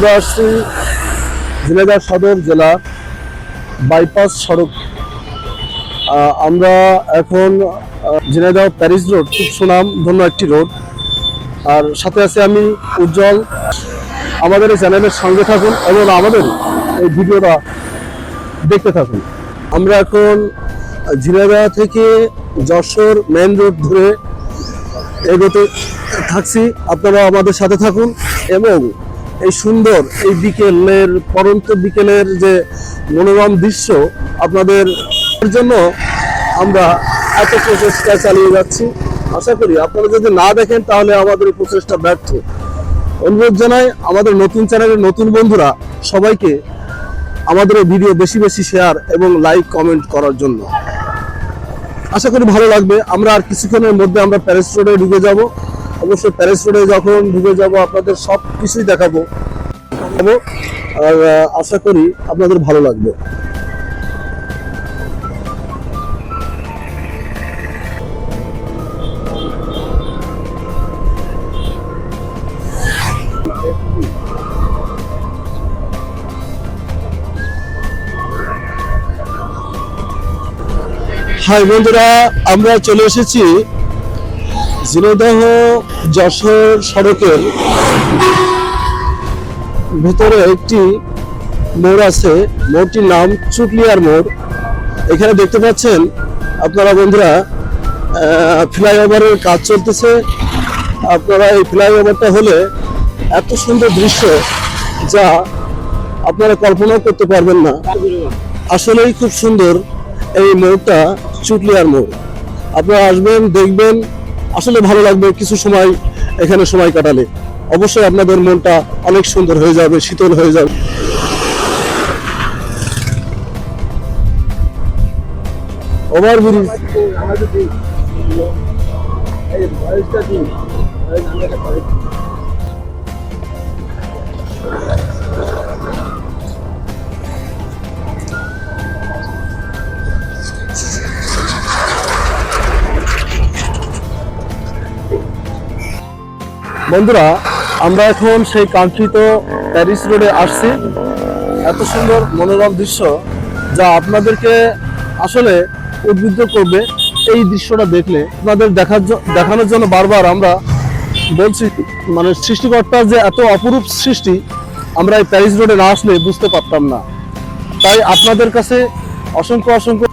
আমরা আসছি ঝিনাইদহ সদর জেলা বাইপাস সড়ক। আমরা এখন ঝিনাইদহ প্যারিস রোড, খুব সুনাম ধন্য একটি রোড। আর সাথে আছে আমি উজ্জ্বল। আমাদের এই চ্যানেলের সঙ্গে থাকুন এবং আমাদের এই ভিডিওটা দেখতে থাকুন। আমরা এখন ঝিনাইদহ থেকে যশোর মেন রোড ধরে এগোতে থাকছি। আপনারা আমাদের সাথে থাকুন এবং এই সুন্দর এই বিকেলের পরন্ত বিকেলের যে মনোরম দৃশ্য আপনাদের জন্য আমরা এত প্রচেষ্টা চালিয়ে যাচ্ছি। আশা করি আপনারা যদি না দেখেন তাহলে আমাদের এই প্রচেষ্টা ব্যর্থ। অনুরোধ জানাই আমাদের নতুন চ্যানেলের নতুন বন্ধুরা সবাইকে আমাদের এই ভিডিও বেশি বেশি শেয়ার এবং লাইক কমেন্ট করার জন্য। আশা করি ভালো লাগবে। আমরা আর কিছুক্ষণের মধ্যে আমরা প্যারিস রোডে ঢুকে যাব। অবশ্যই প্যারিস রোডে যখন ঢুকে যাব আপনাদের সব কিছুই দেখাবো আর আশা করি আপনাদের ভালো লাগবে। হাই বন্ধুরা, আমরা চলে এসেছি ঝিনাইদহ যশোর সড়কের ভিতরে একটি মোড় আছে। মোড়টির নাম চুকলিয়ার মোড়। এখানে দেখতে পাচ্ছেন আপনারা বন্ধুরা ফ্লাইওভারের কাজ চলতেছে। আপনারা এই ফ্লাইওভারটা হলে এত সুন্দর দৃশ্য যা আপনারা কল্পনাও করতে পারবেন না। আসলেই খুব সুন্দর এই মোড়টা, চুকলিয়ার মোড়। আপনারা আসবেন, দেখবেন, আসলে ভালো লাগবে। কিছু সময় এখানে সময় কাটালে অবশ্যই আপনাদের মনটা অনেক সুন্দর হয়ে যাবে, শীতল হয়ে যাবে। ওভারব্রিজ বন্ধুরা, আমরা এখন সেই কাঙ্ক্ষিত প্যারিস রোডে আসছি। এত সুন্দর মনোরম দৃশ্য যা আপনাদেরকে আসলে উদ্বুদ্ধ করবে। এই দৃশ্যটা দেখলে আপনাদের দেখানোর জন্য বারবার আমরা বলছি, মানে সৃষ্টিকর্তার যে এত অপরূপ সৃষ্টি আমরা এই প্যারিস রোডে না আসলে বুঝতে পারতাম না। তাই আপনাদের কাছে অসংখ্য অসংখ্য